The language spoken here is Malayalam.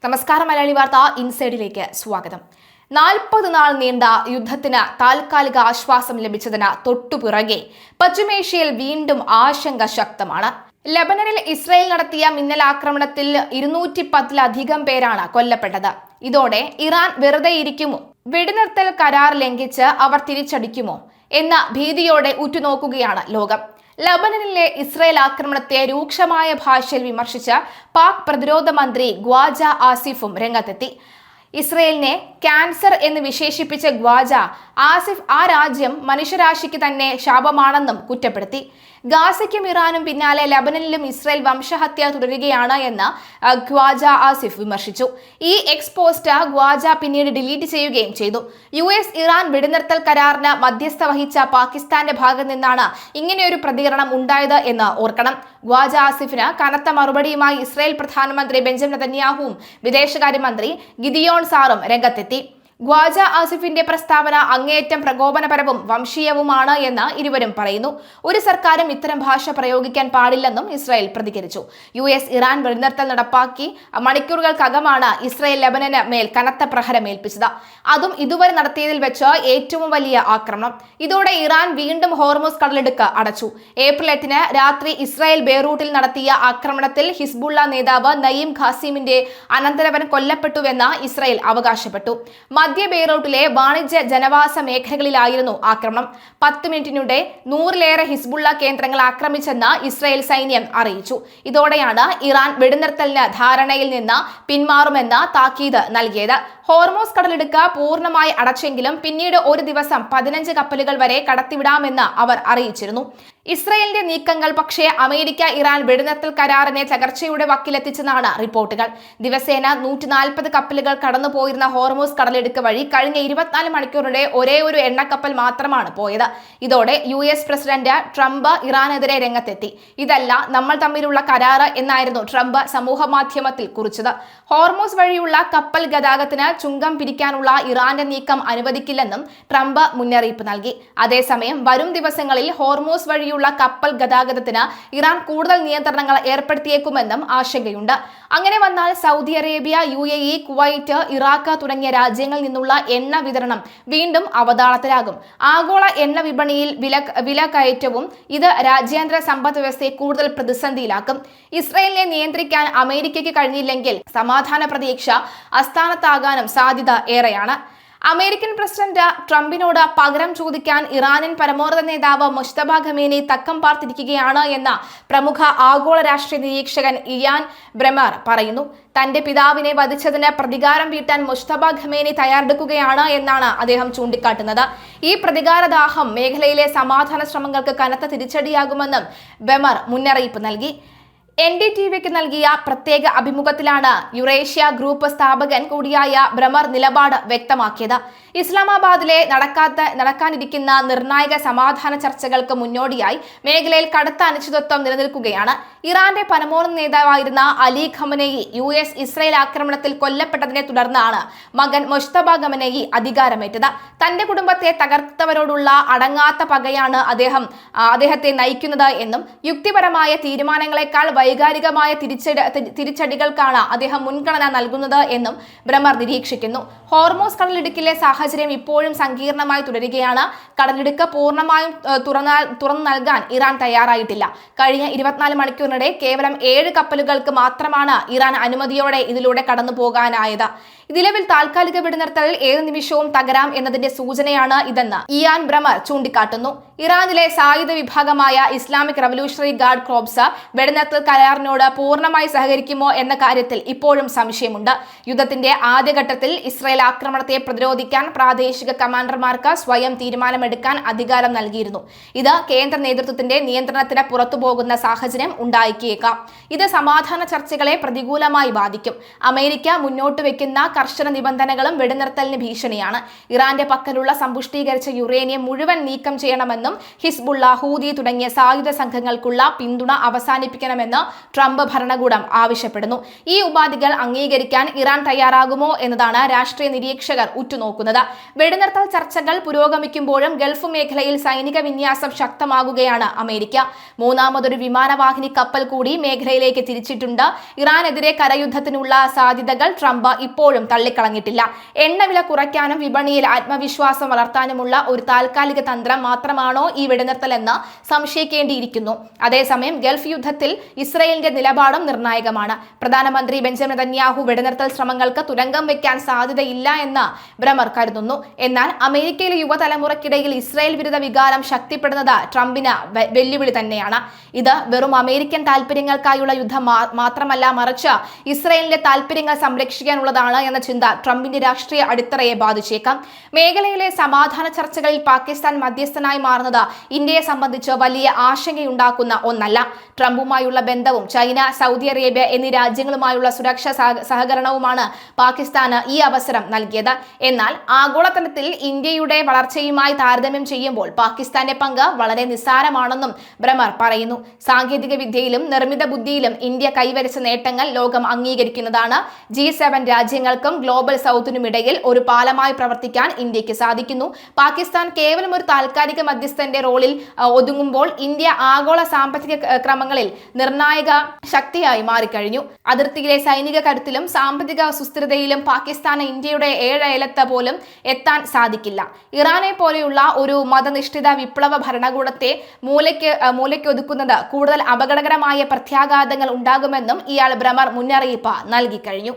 നമസ്കാരം. മലയാളി വാർത്ത ഇൻസൈഡിലേക്ക് സ്വാഗതം. 40 നാൾ നീണ്ട യുദ്ധത്തിന് താൽക്കാലിക ആശ്വാസം ലഭിച്ചതിന് തൊട്ടുപിറകെ പശ്ചിമേഷ്യയിൽ വീണ്ടും ആശങ്ക ശക്തമാണ്. ലെബനനിൽ ഇസ്രായേൽ നടത്തിയ മിന്നലാക്രമണത്തിൽ 210-ലധികം പേരാണ് കൊല്ലപ്പെട്ടത്. ഇതോടെ ഇറാൻ വെറുതെ ഇരിക്കുമോ? വെടിനിർത്തൽ കരാർ ലംഘിച്ച് അവർ തിരിച്ചടിക്കുമോ എന്ന ഭീതിയോടെ ഉറ്റുനോക്കുകയാണ് ലോകം. ലബനനിലെ ഇസ്രായേൽ ആക്രമണത്തെ രൂക്ഷമായ ഭാഷയിൽ വിമർശിച്ച് പാക് പ്രതിരോധ മന്ത്രി ഖ്വാജ ആസിഫും രംഗത്തെത്തി. ഇസ്രായേലിനെ ക്യാൻസർ എന്ന് വിശേഷിപ്പിച്ച ഖ്വാജ ആസിഫ് ആ രാജ്യം മനുഷ്യരാശിക്ക് തന്നെ ശാപമാണെന്നും കുറ്റപ്പെടുത്തി. ഗാസയ്ക്കും ഇറാനും പിന്നാലെ ലബനനിലും ഇസ്രായേൽ വംശഹത്യ തുടരുകയാണ് എന്ന് ഖ്വാജ ആസിഫ് വിമർശിച്ചു. ഈ എക്സ്പോസ്റ്റ് ഖ്വാജ പിന്നീട് ഡിലീറ്റ് ചെയ്യുകയും ചെയ്തു. US-ഇറാൻ വെടിനിർത്തൽ കരാറിന് മധ്യസ്ഥ വഹിച്ച പാകിസ്ഥാന്റെ ഭാഗത്ത് നിന്നാണ് ഇങ്ങനെയൊരു പ്രതികരണം ഉണ്ടായത് എന്ന് ഓർക്കണം. ഖ്വാജ ആസിഫിന് കനത്ത മറുപടിയുമായി ഇസ്രായേൽ പ്രധാനമന്ത്രി ബെഞ്ചമിൻ നെതന്യാഹുവും വിദേശകാര്യമന്ത്രി ഗിദിയോൺ സാറും രംഗത്തെത്തി. ഖ്വാജ ആസിഫിന്റെ പ്രസ്താവന അങ്ങേയറ്റം പ്രകോപനപരവും വംശീയവുമാണ് എന്ന് ഇരുവരും പറയുന്നു. ഒരു സർക്കാരും ഇത്തരം ഭാഷ പ്രയോഗിക്കാൻ പാടില്ലെന്നും ഇസ്രായേൽ പ്രതികരിച്ചു. US-ഇറാൻ വെടിനിർത്തൽ നടപ്പാക്കി മണിക്കൂറുകൾക്കകമാണ് ഇസ്രായേൽ ലെബനന് മേൽ കനത്ത പ്രഹരമേൽപ്പിച്ചത്. അതും ഇതുവരെ നടത്തിയതിൽ വെച്ച് ഏറ്റവും വലിയ ആക്രമണം. ഇതോടെ ഇറാൻ വീണ്ടും ഹോർമുസ് കടലിടുക്ക് അടച്ചു. ഏപ്രിൽ 8-ന് രാത്രി ഇസ്രായേൽ ബെയ്റൂട്ടിൽ നടത്തിയ ആക്രമണത്തിൽ ഹിസ്ബുള്ള നേതാവ് നയീം ഖാസിമിന്റെ അനന്തരവൻ കൊല്ലപ്പെട്ടുവെന്ന് ഇസ്രായേൽ അവകാശപ്പെട്ടു. മധ്യ ബെയ്റൂട്ടിലെ വാണിജ്യ ജനവാസ മേഖലകളിലായിരുന്നു ആക്രമണം. 10 മിനിറ്റിനിടെ 100-ലേറെ ഹിസ്ബുള്ള കേന്ദ്രങ്ങൾ ആക്രമിച്ചെന്ന് ഇസ്രായേൽ സൈന്യം അറിയിച്ചു. ഇതോടെയാണ് ഇറാൻ വെടിനിർത്തലിന് ധാരണയിൽ നിന്ന് പിന്മാറുമെന്ന് താക്കീത് നൽകിയത്. ഹോർമോസ് കടലിടുക്ക് പൂർണ്ണമായി അടച്ചെങ്കിലും പിന്നീട് ഒരു ദിവസം 15 കപ്പലുകൾ വരെ കടത്തിവിടാമെന്ന് അവർ അറിയിച്ചിരുന്നു. ഇസ്രായേലിന്റെ നീക്കങ്ങൾ പക്ഷേ അമേരിക്ക ഇറാൻ വെടിനിർത്തൽ കരാറിനെ തകർച്ചയുടെ വക്കിലെത്തിച്ചെന്നാണ് റിപ്പോർട്ടുകൾ. ദിവസേന 140 കപ്പലുകൾ കടന്നുപോയിരുന്ന ഹോർമോസ് കടലിടുക്ക് വഴി കഴിഞ്ഞ 24 മണിക്കൂറിനിടെ ഒരേ ഒരു എണ്ണക്കപ്പൽ മാത്രമാണ് പോയത്. ഇതോടെ US പ്രസിഡന്റ് ട്രംപ് ഇറാനെതിരെ രംഗത്തെത്തി. ഇതല്ല നമ്മൾ തമ്മിലുള്ള കരാറ് എന്നായിരുന്നു ട്രംപ് സമൂഹ മാധ്യമത്തിൽ കുറിച്ചത്. ഹോർമോസ് വഴിയുള്ള കപ്പൽ ഗതാഗതത്തിന് ചുങ്കം പിരിക്കാനുള്ള ഇറാന്റെ നീക്കം അനുവദിക്കില്ലെന്നും ട്രംപ് മുന്നറിയിപ്പ് നൽകി. അതേസമയം വരും ദിവസങ്ങളിൽ ഹോർമോസ് വഴിയുള്ള കപ്പൽ ഗതാഗതത്തിന് ഇറാൻ കൂടുതൽ നിയന്ത്രണങ്ങൾ ഏർപ്പെടുത്തിയേക്കുമെന്നും ആശങ്കയുണ്ട്. അങ്ങനെ വന്നാൽ Saudi Arabia, UAE, Kuwait, Iraq തുടങ്ങിയ രാജ്യങ്ങളിൽ നിന്നുള്ള എണ്ണ വിതരണം വീണ്ടും അവതാളത്തിലാകും. ആഗോള എണ്ണ വിപണിയിൽ വില കയറ്റവും ഇത് രാജ്യാന്തര സമ്പദ് വ്യവസ്ഥയെ കൂടുതൽ പ്രതിസന്ധിയിലാക്കും. ഇസ്രായേലിനെ നിയന്ത്രിക്കാൻ അമേരിക്കയ്ക്ക് കഴിഞ്ഞില്ലെങ്കിൽ സമാധാന പ്രതീക്ഷ അസ്ഥാനത്താകാനും സാധ്യത ഏറെയാണ്. അമേരിക്കൻ പ്രസിഡന്റ് ട്രംപിനോട് പകരം ചോദിക്കാൻ ഇറാനിയൻ പരമോന്നത നേതാവ് മുജ്തബ ഖമേനി തക്കം പാർത്തിരിക്കുകയാണ് എന്ന് പ്രമുഖ ആഗോള രാഷ്ട്രീയ നിരീക്ഷകൻ ഇയാൻ ബ്രെമർ പറയുന്നു. തന്റെ പിതാവിനെ വധിച്ചതിന് പ്രതികാരം വീട്ടാൻ മുജ്തബ ഖമേനി തയ്യാറെടുക്കുകയാണ് എന്നാണ് അദ്ദേഹം ചൂണ്ടിക്കാട്ടുന്നത്. ഈ പ്രതികാരദാഹം മേഖലയിലെ സമാധാന ശ്രമങ്ങൾക്ക് കനത്ത തിരിച്ചടിയാകുമെന്നും ബ്രെമർ മുന്നറിയിപ്പ് നൽകി. NDTVക്ക് നൽകിയ പ്രത്യേക അഭിമുഖത്തിലാണ് യുറേഷ്യ ഗ്രൂപ്പ് സ്ഥാപകൻ കൂടിയായ ബ്രെമർ നിലപാട് വ്യക്തമാക്കിയത്. ഇസ്ലാമാബാദിലെ നടക്കാനിരിക്കുന്ന നിർണായക സമാധാന ചർച്ചകൾക്ക് മുന്നോടിയായി മേഖലയിൽ കടുത്ത അനിശ്ചിതത്വം നിലനിൽക്കുകയാണ്. ഇറാന്റെ പരമോന്നത നേതാവായിരുന്ന അലി ഖമനേയി US-ഇസ്രായേൽ ആക്രമണത്തിൽ കൊല്ലപ്പെട്ടതിനെ തുടർന്നാണ് മകൻ മുജ്തബ ഖമനേയി അധികാരമേറ്റത്. തന്റെ കുടുംബത്തെ തകർത്തവരോടുള്ള അടങ്ങാത്ത പകയാണ് അദ്ദേഹത്തെ നയിക്കുന്നത് എന്നും യുക്തിപരമായ തീരുമാനങ്ങളെക്കാൾ വൈകാരികമായ തിരിച്ചടികൾക്കാണ് അദ്ദേഹം മുൻഗണന നൽകുന്നത് എന്നും ബ്രെമർ നിരീക്ഷിക്കുന്നു. ഹോർമോസ് കടലിടുക്കിലെ സാഹചര്യം ഇപ്പോഴും സങ്കീർണമായി തുടരുകയാണ്. കടലിടുക്ക് പൂർണ്ണമായും തുറന്നു നൽകാൻ ഇറാൻ തയ്യാറായിട്ടില്ല. കഴിഞ്ഞ 24 മണിക്കൂറിനിടെ കേവലം 7 കപ്പലുകൾക്ക് മാത്രമാണ് ഇറാൻ അനുമതിയോടെ ഇതിലൂടെ കടന്നു പോകാനായത്. നിലവിൽ താൽക്കാലിക വെടിനിർത്തൽ ഏത് നിമിഷവും തകരാം എന്നതിന്റെ സൂചനയാണ് ഇതെന്ന് ഇയാൻ ബ്രെമർ ചൂണ്ടിക്കാട്ടുന്നു. ഇറാനിലെ സായുധ വിഭാഗമായ ഇസ്ലാമിക് റവല്യൂഷണറി ഗാർഡ് കോർപ്സ് വെടിനിർത്തൽ കരാറിനോട് പൂർണ്ണമായി സഹകരിക്കുമോ എന്ന കാര്യത്തിൽ ഇപ്പോഴും സംശയമുണ്ട്. യുദ്ധത്തിന്റെ ആദ്യഘട്ടത്തിൽ ഇസ്രായേൽ ആക്രമണത്തെ പ്രതിരോധിക്കാൻ പ്രാദേശിക കമാൻഡർമാർക്ക് സ്വയം തീരുമാനമെടുക്കാൻ അധികാരം നൽകിയിരുന്നു. ഇത് കേന്ദ്ര നേതൃത്വത്തിന്റെ നിയന്ത്രണത്തിന് പുറത്തുപോകുന്ന സാഹചര്യം ഉണ്ടായേക്കാം. ഇത് സമാധാന ചർച്ചകളെ പ്രതികൂലമായി ബാധിക്കും. അമേരിക്ക മുന്നോട്ട് വെക്കുന്ന കർശന നിബന്ധനകളും വെടിനിർത്തലിന് ഭീഷണിയാണ്. ഇറാന്റെ പക്കലുള്ള സമ്പുഷ്ടീകരിച്ച യുറേനിയം മുഴുവൻ നീക്കം ചെയ്യണമെന്നും ഹിസ്ബുള്ള, ഹൂതി തുടങ്ങിയ സായുധ സംഘങ്ങൾക്കുള്ള പിന്തുണ അവസാനിപ്പിക്കണമെന്ന് ട്രംപ് ഭരണകൂടം ആവശ്യപ്പെടുന്നു. ഈ ഉപാധികൾ അംഗീകരിക്കാൻ ഇറാൻ തയ്യാറാകുമോ എന്നതാണ് രാഷ്ട്രീയ നിരീക്ഷകർ ഉറ്റുനോക്കുന്നത്. വെടിനിർത്തൽ ചർച്ചകൾ പുരോഗമിക്കുമ്പോഴും ഗൾഫ് മേഖലയിൽ സൈനിക വിന്യാസം ശക്തമാകുകയാണ് അമേരിക്ക. മൂന്നാമതൊരു വിമാനവാഹിനി കപ്പൽ കൂടി മേഖലയിലേക്ക് തിരിച്ചിട്ടുണ്ട്. ഇറാനെതിരെ കരയുദ്ധത്തിനുള്ള സാധ്യതകൾ ട്രംപ് ഇപ്പോഴും തള്ളിക്കളഞ്ഞിട്ടില്ല. എണ്ണവില കുറയ്ക്കാനും വിപണിയിൽ ആത്മവിശ്വാസം വളർത്താനുമുള്ള ഒരു താൽക്കാലിക തന്ത്രം മാത്രമാണോ ഈ വെടിനിർത്തലെന്ന് സംശയിക്കേണ്ടിയിരിക്കുന്നു. അതേസമയം ഗൾഫ് യുദ്ധത്തിൽ ഇസ്രയേലിന്റെ നിലപാടും നിർണായകമാണ്. പ്രധാനമന്ത്രി ബെഞ്ചമിൻ നെതന്യാഹു വെടിനിർത്തൽ ശ്രമങ്ങൾക്ക് തുരങ്കം വെക്കാൻ സാധ്യതയില്ല എന്ന് ബ്രമർ കരുതുന്നു. എന്നാൽ അമേരിക്കയിലെ യുവതലമുറയ്ക്കിടയിൽ ഇസ്രയേൽ വിരുദ്ധ വികാരം ശക്തിപ്പെടുന്നത് ട്രംപിന് വെല്ലുവിളി തന്നെയാണ്. ഇത് വെറും അമേരിക്കൻ താൽപര്യങ്ങൾക്കായുള്ള യുദ്ധം മാത്രമല്ല, മറിച്ച് ഇസ്രയേലിന്റെ താൽപര്യങ്ങൾ സംരക്ഷിക്കാനുള്ളതാണ് എന്ന ചിന്ത ട്രംപിന്റെ രാഷ്ട്രീയ അടിത്തറയെ ബാധിച്ചേക്കാം. മേഖലയിലെ സമാധാന ചർച്ചകളിൽ പാകിസ്ഥാൻ മധ്യസ്ഥനായി മാറുന്നത് ഇന്ത്യയെ സംബന്ധിച്ച് വലിയ ആശങ്കയുണ്ടാക്കുന്ന ഒന്നല്ല. ട്രംപുമായുള്ള ബന്ധവും ചൈന, സൗദി അറേബ്യ എന്നീ രാജ്യങ്ങളുമായുള്ള സുരക്ഷാ സഹകരണവുമാണ് പാകിസ്ഥാന് ഈ അവസരം നൽകിയത്. എന്നാൽ ആഗോളതലത്തിൽ ഇന്ത്യയുടെ വളർച്ചയുമായി താരതമ്യം ചെയ്യുമ്പോൾ പാകിസ്ഥാന്റെ പങ്ക് വളരെ നിസ്സാരമാണെന്നും ബ്രമർ പറയുന്നു. സാങ്കേതിക വിദ്യയിലും നിർമ്മിത ബുദ്ധിയിലും ഇന്ത്യ കൈവരിച്ച നേട്ടങ്ങൾ ലോകം അംഗീകരിക്കുന്നതാണ്. G7 രാജ്യങ്ങൾക്കും ഗ്ലോബൽ സൗത്തിനുമിടയിൽ ഒരു പാലമായി പ്രവർത്തിക്കാൻ ഇന്ത്യക്ക് സാധിക്കുന്നു. പാകിസ്ഥാൻ കേവലം ഒരു താൽക്കാലിക മധ്യസ്ഥന്റെ റോളിൽ ഒതുങ്ങുമ്പോൾ ഇന്ത്യ ആഗോള സാമ്പത്തിക ക്രമങ്ങളിൽ നിർണായക ശക്തിയായി മാറിക്കഴിഞ്ഞു. അതിർത്തിയിലെ സൈനിക കരുത്തിലും സാമ്പത്തിക സുസ്ഥിരതയിലും പാകിസ്ഥാന് ഇന്ത്യയുടെ 7 അയലത്ത് പോലും എത്താൻ സാധിക്കില്ല. ഇറാനെ പോലെയുള്ള ഒരു മതനിഷ്ഠിത വിപ്ലവ ഭരണകൂടത്തെ മൂലയ്ക്കൊതുക്കുന്നത് കൂടുതൽ അപകടകരമായ പ്രത്യാഘാതങ്ങൾ ഉണ്ടാകുമെന്നും ഇയാൾ ബ്രമർ മുന്നറിയിപ്പ് നൽകിക്കഴിഞ്ഞു.